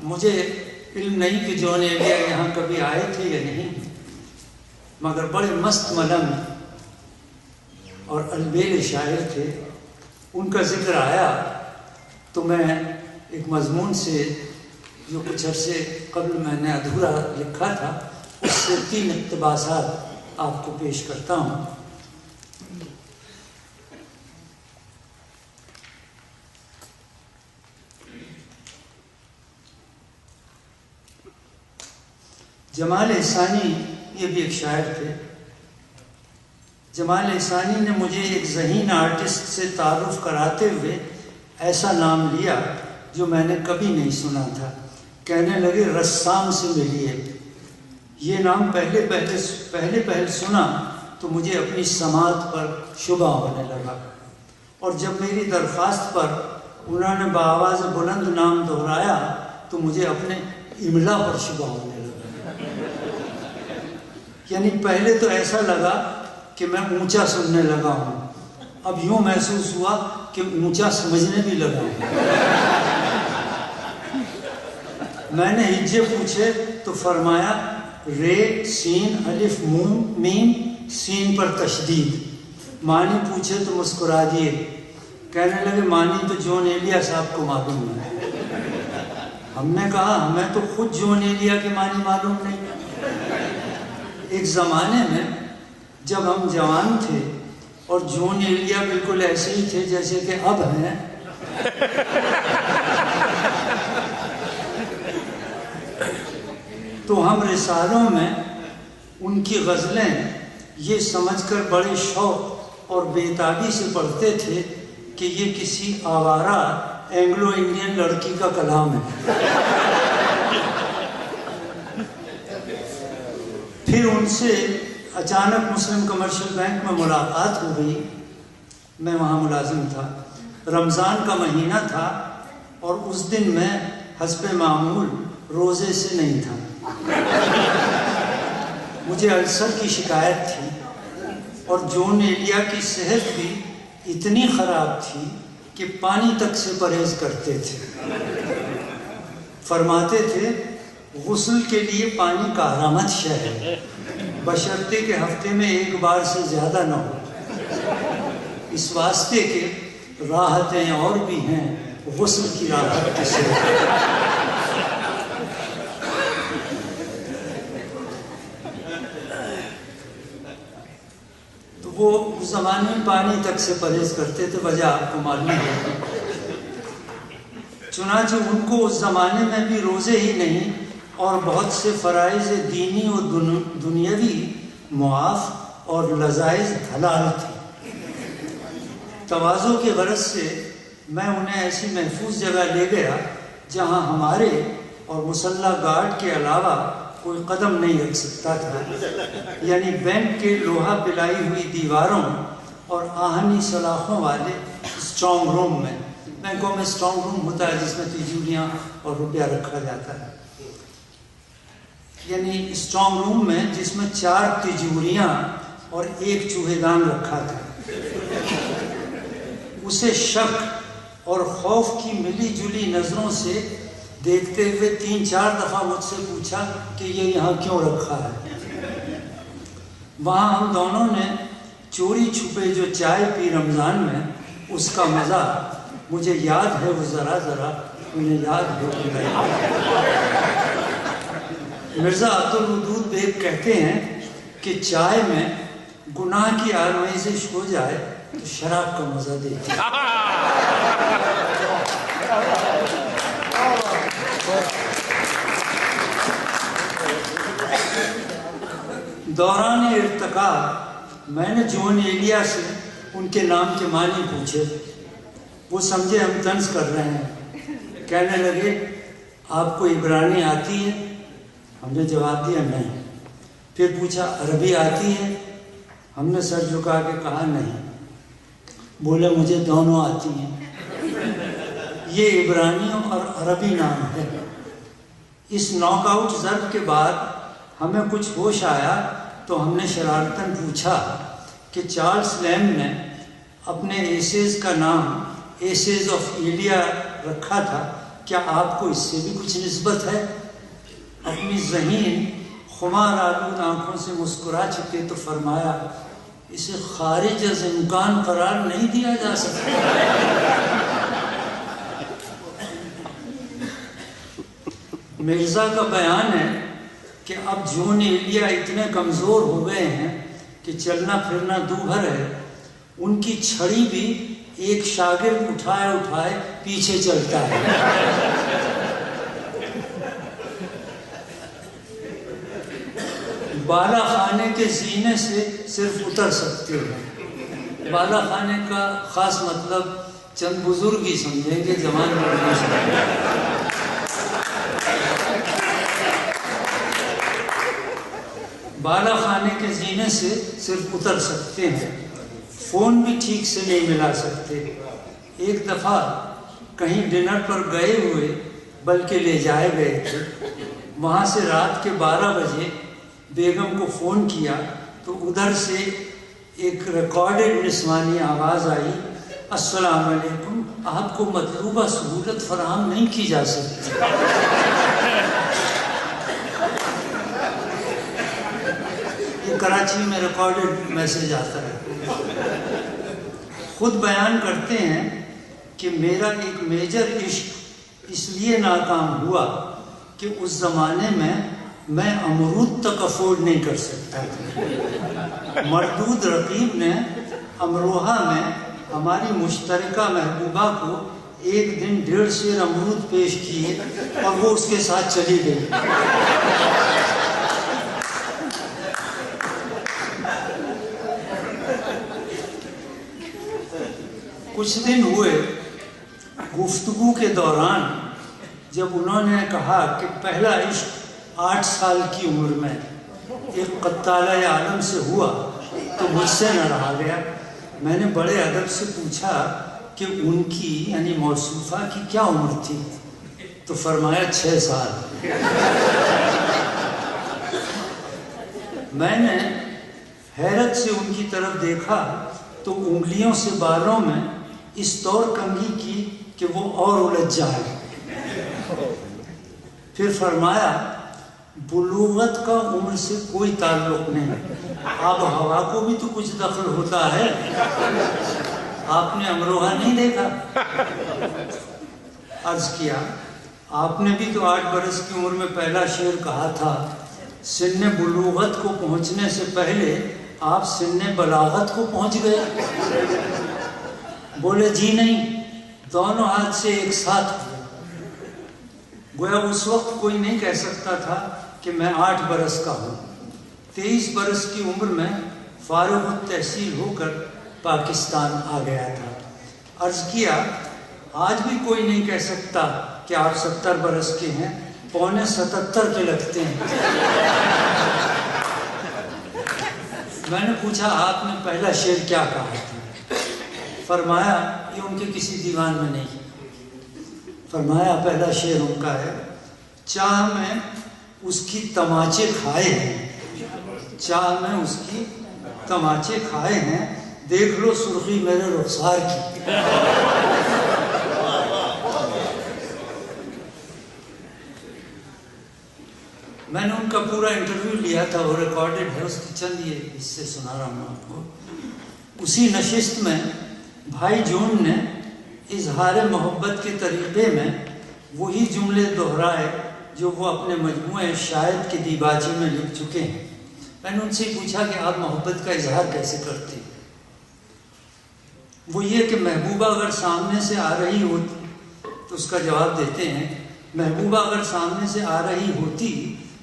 مجھے علم نہیں کہ جون ایلیا یہاں کبھی آئے تھے یا نہیں، مگر بڑے مست ملنگ اور البیل شاعر تھے. ان کا ذکر آیا تو میں ایک مضمون سے جو کچھ عرصے قبل میں نے ادھورا لکھا تھا اس سے 3 اقتباسات آپ کو پیش کرتا ہوں. جمال احسانی یہ بھی ایک شاعر تھے. جمال احسانی نے مجھے ایک ذہین آرٹسٹ سے تعارف کراتے ہوئے ایسا نام لیا جو میں نے کبھی نہیں سنا تھا. کہنے لگے رسام سے ملیے. یہ نام پہلے سنا تو مجھے اپنی سماعت پر شبہ ہونے لگا، اور جب میری درخواست پر انہوں نے بآواز بلند نام دہرایا تو مجھے اپنے املا پر شبہ ہونے لگا. یعنی پہلے تو ایسا لگا کہ میں اونچا سننے لگا ہوں، اب یوں محسوس ہوا کہ اونچا سمجھنے بھی لگا ہوں. میں نے ہجے پوچھے تو فرمایا رے سین الف میم سین پر تشدید. معنی پوچھے تو مسکرا دیے. کہنے لگے معنی تو جون ایلیا صاحب کو معلوم ہے. ہم نے کہا ہمیں تو خود جون ایلیا کے معنی معلوم نہیں. ایک زمانے میں جب ہم جوان تھے اور جون ایلیا بالکل ایسے ہی تھے جیسے کہ اب ہیں، تو ہم رسالوں میں ان کی غزلیں یہ سمجھ کر بڑے شوق اور بےتابی سے پڑھتے تھے کہ یہ کسی آوارہ اینگلو انڈین لڑکی کا کلام ہے. پھر ان سے اچانک مسلم کمرشل بینک میں ملاقات ہو گئی. میں وہاں ملازم تھا. رمضان کا مہینہ تھا اور اس دن میں حسب معمول روزے سے نہیں تھا. مجھے السر کی شکایت تھی اور جون ایلیا کی صحت بھی اتنی خراب تھی کہ پانی تک سے پرہیز کرتے تھے. فرماتے تھے غسل کے لیے پانی کارآمد شے ہے، بشرطے کہ ہفتے میں 1 بار سے زیادہ نہ ہو. اس واسطے کہ راحتیں اور بھی ہیں، غسل کی راحت کسے. تو وہ اس زمانے میں پانی تک سے پرہیز کرتے تھے، وجہ آپ کو معلوم ہے. چنانچہ ان کو اس زمانے میں بھی روزے ہی نہیں اور بہت سے فرائض دینی و دنیاوی معاف اور لذائذ حلال تھے. تواضع کے غرض سے میں انہیں ایسی محفوظ جگہ لے گیا جہاں ہمارے اور مسلح گارڈ کے علاوہ کوئی قدم نہیں رکھ سکتا تھا. یعنی بینک کے لوہا پلائی ہوئی دیواروں اور آہنی سلاخوں والے اسٹرانگ روم میں. بینکوں میں اسٹرانگ روم ہوتا ہے جس میں تجوریاں اور روپیہ رکھا جاتا ہے. یعنی اسٹرانگ روم میں جس میں 4 تجوریاں اور 1 چوہے دان رکھا تھا. اسے شک اور خوف کی ملی جلی نظروں سے دیکھتے ہوئے 3-4 دفعہ مجھ سے پوچھا کہ یہ یہاں کیوں رکھا ہے. وہاں ہم دونوں نے چوری چھپے جو چائے پی رمضان میں، اس کا مزہ مجھے یاد ہے. وہ ذرا انہیں یاد ہو گیا. مرزا عبدالودود بیگ کہتے ہیں کہ چائے میں گناہ کی آمیزش ہو جائے تو شراب کا مزہ دیتی ہے. دوران ارتقاء میں نے جون ایلیا سے ان کے نام کے معنی پوچھے. وہ سمجھے ہم طنز کر رہے ہیں. کہنے لگے آپ کو عبرانی آتی ہے؟ ہم نے جواب دیا نہیں. پھر پوچھا عربی آتی ہے؟ ہم نے سر جھکا کے کہا نہیں. بولے مجھے دونوں آتی ہیں. یہ عبرانی اور عربی نام ہے. اس ناک آؤٹ ضرب کے بعد ہمیں کچھ ہوش آیا تو ہم نے شرارتاً پوچھا کہ چارلس لیم نے اپنے ایسیز کا نام ایسیز آف ایلیا رکھا تھا کیا آپ کو اس سے بھی کچھ نسبت ہے؟ اپنی ذہین خمار آلود آنکھوں سے مسکرا چکے تو فرمایا اسے خارج از امکان قرار نہیں دیا جا سکتا۔ مرزا کا بیان ہے کہ اب جون ایلیا اتنے کمزور ہو گئے ہیں کہ چلنا پھرنا دوبھر ہے، ان کی چھڑی بھی ایک شاگرد اٹھائے اٹھائے پیچھے چلتا ہے۔ بالا خانے کے زینے سے صرف اتر سکتے ہیں۔ بالا خانے کا خاص مطلب چند بزرگ ہی سمجھیں گے، جوان لوگ نہیں سمجھیں گے۔ بالا خانے کے زینے سے صرف اتر سکتے ہیں، فون بھی ٹھیک سے نہیں ملا سکتے۔ ایک دفعہ کہیں ڈنر پر گئے ہوئے بلکہ لے جائے گئے تھے، وہاں سے رات کے 12 بجے بیگم کو فون کیا تو ادھر سے ایک ریکارڈڈ نسوانی آواز آئی، السلام علیکم، آپ کو مطلوبہ سہولت فراہم نہیں کی جا سکتی۔ یہ کراچی میں ریکارڈڈ میسج آتا ہے۔ خود بیان کرتے ہیں کہ میرا ایک میجر عشق اس لیے ناکام ہوا کہ اس زمانے میں امرود تک افورڈ نہیں کر سکتا تھا۔ مردود رقیب نے امروہہ میں ہماری مشترکہ محبوبہ کو ایک دن 1.5 سیر امرود پیش کیے اور وہ اس کے ساتھ چلی گئی۔ کچھ دن ہوئے، گفتگو کے دوران جب انہوں نے کہا کہ پہلا عشق 8 سال کی عمر میں ایک قطالہ عالم سے ہوا تو مجھ سے نہ رہا گیا۔ میں نے بڑے ادب سے پوچھا کہ ان کی یعنی موصوفہ کی کیا عمر تھی؟ تو فرمایا 6 سال۔ میں نے حیرت سے ان کی طرف دیکھا تو انگلیوں سے بالوں میں اس طور کنگھی کی کہ وہ اور الجھ جائے۔ پھر فرمایا بلوغت کا عمر سے کوئی تعلق نہیں، آب و ہوا کو بھی تو کچھ دخل ہوتا ہے۔ آپ نے امروہہ نہیں دیکھا؟ عرض کیا آپ نے بھی تو 8 برس کی عمر میں پہلا شعر کہا تھا، سن بلوغت کو پہنچنے سے پہلے آپ سن بلاغت کو پہنچ گئے۔ بولے جی نہیں، دونوں ہاتھ سے ایک ساتھ ہوئے۔ گویا اس وقت کوئی نہیں کہہ سکتا تھا کہ میں 8 برس کا ہوں۔ 23 برس کی عمر میں فارغ التحصیل ہو کر پاکستان آ گیا تھا۔ عرض کیا آج بھی کوئی نہیں کہہ سکتا کہ آپ 70 برس کے ہیں، 77 کے لگتے ہیں۔ میں نے پوچھا آپ نے پہلا شعر کیا کہا تھا؟ فرمایا یہ ان کے کسی دیوان میں نہیں۔ فرمایا پہلا شعر ان کا ہے، چاہ میں اس کی تماچے کھائے ہیں، چاہ میں اس کی تماچے کھائے ہیں، دیکھ لو سرخی میرے رخسار کی۔ میں نے ان کا پورا انٹرویو لیا تھا، وہ ریکارڈڈ ہے، اس کی چند یہ حصے سنا رہا ہوں آپ کو۔ اسی نشست میں بھائی جون نے اظہار محبت کے طریقے میں وہی جملے دہرائے جو وہ اپنے مجموعہ شاید کے دیباچے میں لکھ چکے ہیں۔ میں نے ان سے پوچھا کہ آپ محبت کا اظہار کیسے کرتے ہیں؟ وہ یہ کہ محبوبہ اگر سامنے سے آ رہی ہوتی تو اس کا جواب دیتے ہیں، محبوبہ اگر سامنے سے آ رہی ہوتی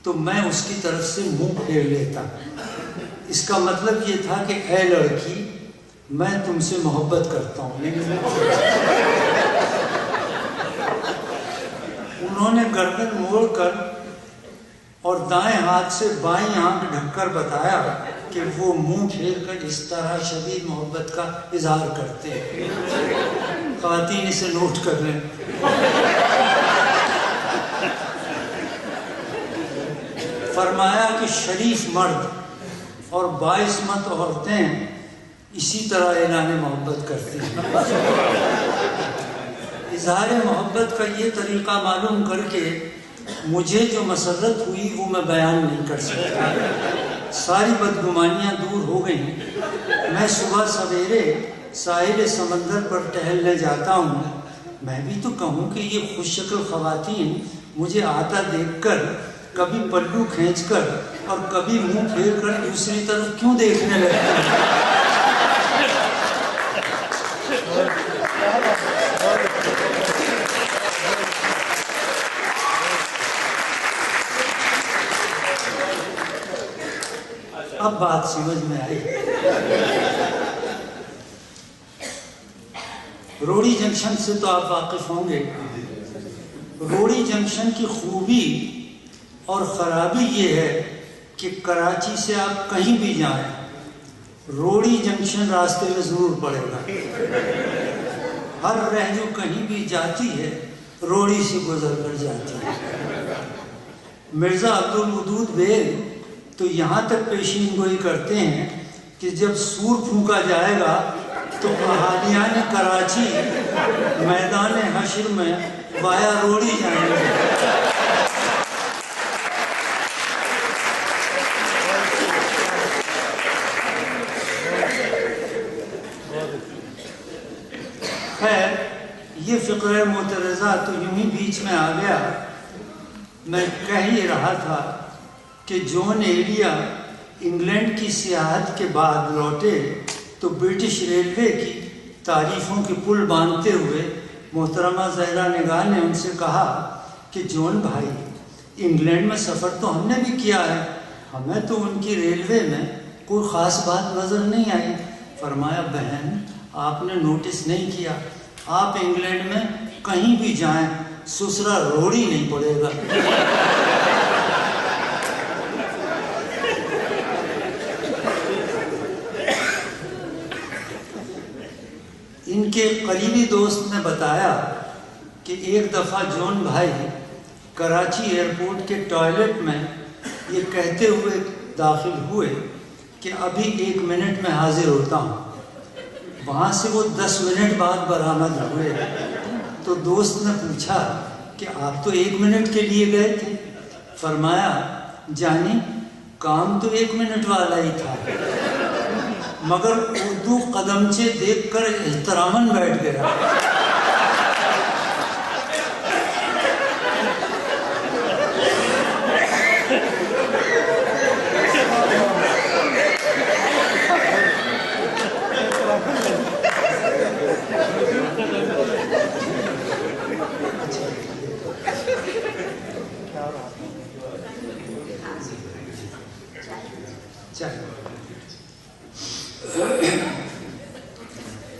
تو میں اس کی طرف سے منہ پھیر لیتا۔ اس کا مطلب یہ تھا کہ اے لڑکی میں تم سے محبت کرتا ہوں۔ انہوں نے گردن موڑ کر اور دائیں ہاتھ سے بائیں آنکھ ڈھک کر بتایا کہ وہ منہ پھیر کر اس طرح شدید محبت کا اظہار کرتے ہیں۔ خواتین اسے نوٹ کر لیں۔ فرمایا کہ شریف مرد اور باعثمت عورتیں اسی طرح اعلان محبت کرتی ہیں۔ اظہار محبت کا یہ طریقہ معلوم کر کے مجھے جو مسرت ہوئی وہ میں بیان نہیں کر سکتا. ساری بدگمانیاں دور ہو گئیں. میں صبح سویرے ساحل سمندر پر ٹہلنے جاتا ہوں. میں بھی تو کہوں کہ یہ خوش شکل خواتین مجھے آتا دیکھ کر کبھی پلو کھینچ کر اور کبھی منہ پھیر کر دوسری طرف کیوں دیکھنے لگتی ہیں؟ اب بات سمجھ میں آئی. روڑی جنکشن سے تو آپ واقف ہوں گے. روڑی جنکشن کی خوبی اور خرابی یہ ہے کہ کراچی سے آپ کہیں بھی جائیں روڑی جنکشن راستے میں ضرور پڑے گا. ہر رہجو کہیں بھی جاتی ہے روڑی سے گزر کر جاتی ہے. مرزا عبدالودود بیگ تو یہاں تک پیشین گوئی کرتے ہیں کہ جب سور پھونکا جائے گا تو اہالیان کراچی میدان حشر میں وایا روڑی جائیں گے. خیر یہ فقرہ معترضہ تو یوں ہی بیچ میں آ گیا. میں کہہ ہی رہا تھا کہ جون ایلیا انگلینڈ کی سیاحت کے بعد لوٹے تو برٹش ریلوے کی تعریفوں کے پل باندھتے ہوئے محترمہ زہرا نگار نے ان سے کہا کہ جون بھائی انگلینڈ میں سفر تو ہم نے بھی کیا ہے, ہمیں تو ان کی ریلوے میں کوئی خاص بات نظر نہیں آئی. فرمایا بہن آپ نے نوٹس نہیں کیا, آپ انگلینڈ میں کہیں بھی جائیں سسرا روڑی نہیں پڑے گا. ان کے قریبی دوست نے بتایا کہ ایک دفعہ جون بھائی کراچی ایئرپورٹ کے ٹوائلٹ میں یہ کہتے ہوئے داخل ہوئے کہ ابھی 1 منٹ میں حاضر ہوتا ہوں. وہاں سے وہ 10 منٹ بعد برآمد ہوئے تو دوست نے پوچھا کہ آپ تو 1 منٹ کے لیے گئے تھے. فرمایا جانی کام تو 1 منٹ والا ہی تھا مگر اردو قدمچے دیکھ کر احتراماً بیٹھ گیا.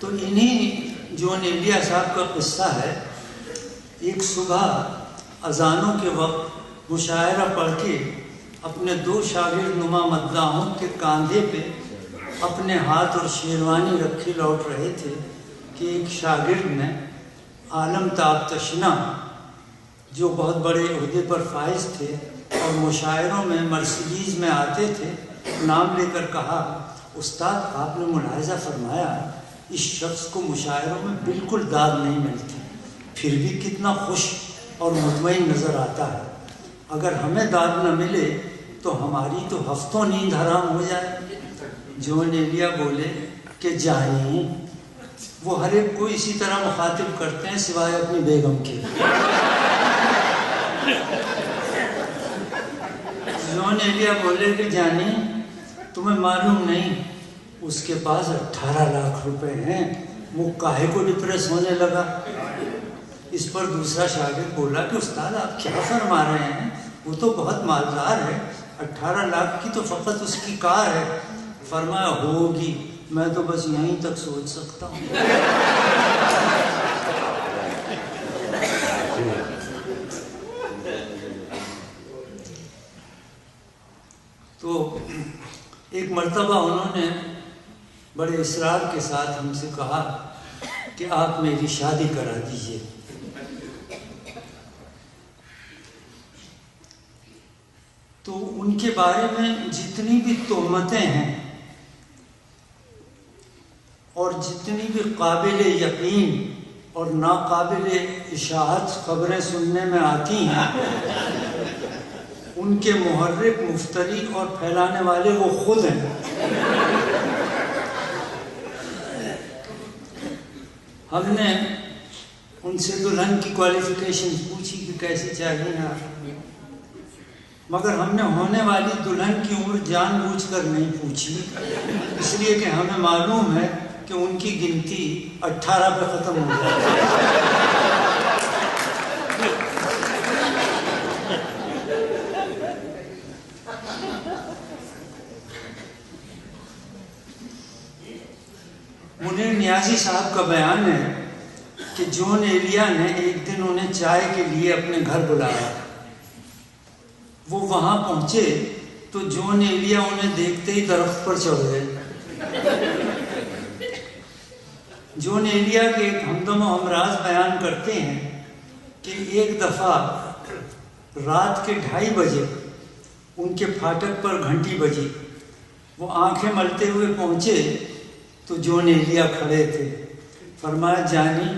تو انہی جون ایلیا صاحب کا قصہ ہے. ایک صبح اذانوں کے وقت مشاعرہ پڑھ کے اپنے 2 شاگرد نما مداحوں کے کاندھے پہ اپنے ہاتھ اور شیروانی رکھے لوٹ رہے تھے کہ ایک شاگرد نے عالم تاب تشنا جو بہت بڑے عہدے پر فائز تھے اور مشاعروں میں مرسیڈیز میں آتے تھے نام لے کر کہا استاد آپ نے ملاحظہ فرمایا اس شخص کو مشاعروں میں بالکل داد نہیں ملتی پھر بھی کتنا خوش اور مطمئن نظر آتا ہے. اگر ہمیں داد نہ ملے تو ہماری تو ہفتوں نیند حرام ہو جائے. جون ایلیا بولے کہ جائیں وہ ہر ایک کو اسی طرح مخاطب کرتے ہیں سوائے اپنی بیگم کے. جون ایلیا بولے کہ جانی تمہیں معلوم نہیں اس کے پاس 18 لاکھ روپے ہیں, وہ کاہے کو ڈپریس ہونے لگا. اس پر دوسرا شاگرد بولا کہ استاد آپ کیا فرما رہے ہیں, وہ تو بہت مالدار ہے, 18 لاکھ کی تو فقط اس کی کار ہے. فرمایا ہوگی, میں تو بس یہیں تک سوچ سکتا ہوں. تو ایک مرتبہ انہوں نے بڑے اصرار کے ساتھ ہم سے کہا کہ آپ میری شادی کرا دیجئے. تو ان کے بارے میں جتنی بھی تہمتیں ہیں اور جتنی بھی قابل یقین اور ناقابل اشاعت خبریں سننے میں آتی ہیں، ان کے محرک، مفتری اور پھیلانے والے وہ خود ہیں۔ ہم نے ان سے دلہن کی کوالیفیکیشن پوچھی کہ کیسی چاہیے آپ، مگر ہم نے ہونے والی دلہن کی عمر جان بوجھ کر نہیں پوچھی، اس لیے کہ ہمیں معلوم ہے کہ ان کی گنتی 18 پہ ختم ہو جائے گی۔ منیر نیازی صاحب کا بیان ہے کہ جون ایلیا نے ایک دن انہیں چائے کے لیے اپنے گھر بلایا۔ وہ وہاں پہنچے تو جون ایلیا انہیں دیکھتے ہی درخت پر چڑھ گئے۔ جون ایلیا کے ایک ہمدم و ہمراز بیان کرتے ہیں کہ ایک دفعہ رات کے 2:30 بجے ان کے پھاٹک پر گھنٹی بجی۔ وہ آنکھیں ملتے ہوئے پہنچے تو جون ایلیا کھڑے تھے۔ فرمایا، جانی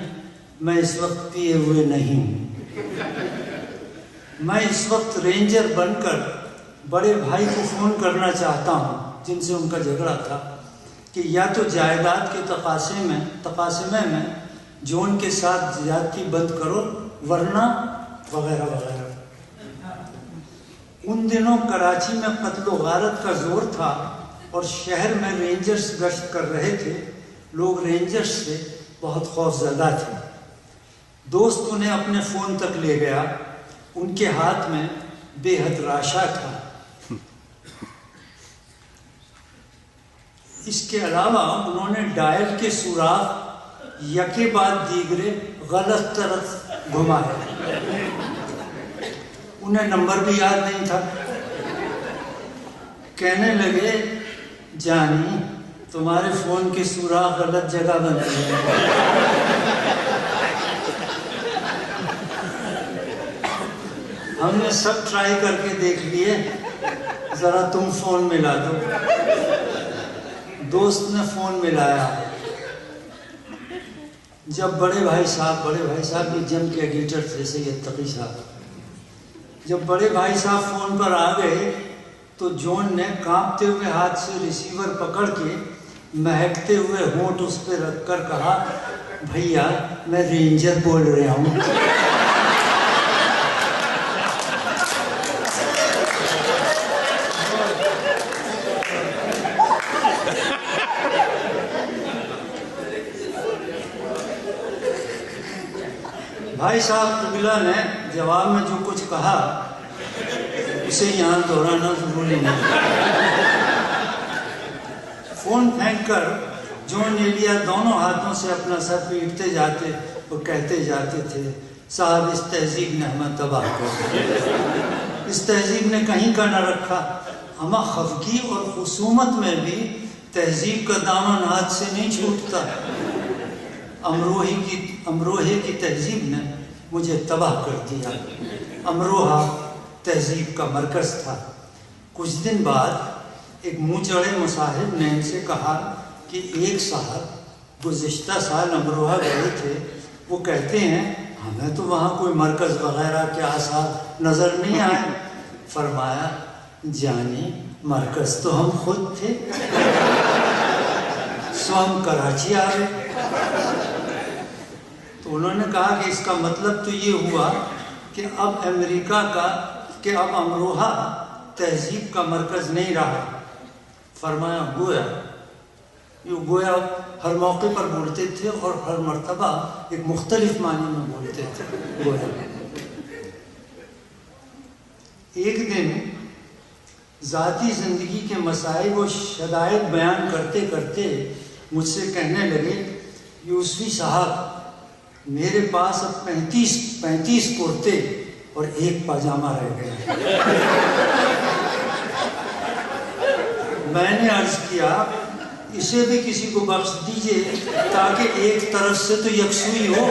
میں اس وقت پیے ہوئے نہیں ہوں، میں اس وقت رینجر بن کر بڑے بھائی کو فون کرنا چاہتا ہوں جن سے ان کا جھگڑا تھا کہ یا تو جائیداد کے تقاسمے میں جون کے ساتھ زیادتی بند کرو ورنہ وغیرہ وغیرہ۔ ان دنوں کراچی میں قتل و غارت کا زور تھا اور شہر میں رینجرز گشت کر رہے تھے۔ لوگ رینجرز سے بہت خوف زدہ تھے۔ دوست انہیں اپنے فون تک لے گیا، ان کے ہاتھ میں بے حد راشا تھا۔ اس کے علاوہ انہوں نے ڈائل کے سوراخ یکے بعد دیگرے غلط طرف گھمائے۔ انہیں نمبر بھی یاد نہیں تھا۔ کہنے لگے، جانی تمہارے فون کے سوراخ غلط جگہ بنتے ہیں۔ ہم نے سب ٹرائی کر کے دیکھ لیے، ذرا تم فون ملا دو۔ دوست نے فون ملایا۔ جب بڑے بھائی صاحب بھی جم کے ایڈیٹر تھے، سید تقی صاحب، جب بڑے بھائی صاحب فون پر آ گئے تو جون نے کانپتے ہوئے ہاتھ سے ریسیور پکڑ کے مہکتے ہوئے ہونٹ اس پہ رکھ کر کہا، بھیا میں رینجر بول رہا ہوں۔ بھائی صاحب قبلہ نے جواب میں جو کچھ کہا اسے یہاں دہرانا ضروری نہیں۔ فون پھینک کر جون ایلیا دونوں ہاتھوں سے اپنا سر پیٹتے جاتے اور کہتے جاتے تھے، صاحب اس تہذیب نے ہمیں تباہ کر دیا، اس تہذیب نے کہیں کا نہ رکھا۔ ہمیں خفگی اور خصومت میں بھی تہذیب کا دامن ہاتھ سے نہیں چھوٹتا۔ امروہے کی تہذیب نے مجھے تباہ کر دیا۔ امروہہ تہذیب کا مرکز تھا۔ کچھ دن بعد ایک منہ چڑھے مصاحب نے ان سے کہا کہ ایک صاحب گزشتہ سال امروہہ گئے تھے، وہ کہتے ہیں ہمیں تو وہاں کوئی مرکز وغیرہ کے آثار نظر نہیں آئے۔ فرمایا، جانی مرکز تو ہم خود تھے، سو ہم کراچی آ گئے۔ تو انہوں نے کہا کہ اس کا مطلب تو یہ ہوا کہ اب اب امروہہ تہذیب کا مرکز نہیں رہا۔ فرمایا، گویا ہر موقع پر بولتے تھے اور ہر مرتبہ ایک مختلف معنی میں بولتے تھے۔ گویا ایک دن ذاتی زندگی کے مسائل و شدائد بیان کرتے کرتے مجھ سے کہنے لگے، یوسفی صاحب میرے پاس اب 35 کرتے اور ایک پاجامہ رہ گیا۔ میں نے عرض کیا، اسے بھی کسی کو بخش دیجئے تاکہ ایک طرف سے تو یکسوئی ہو۔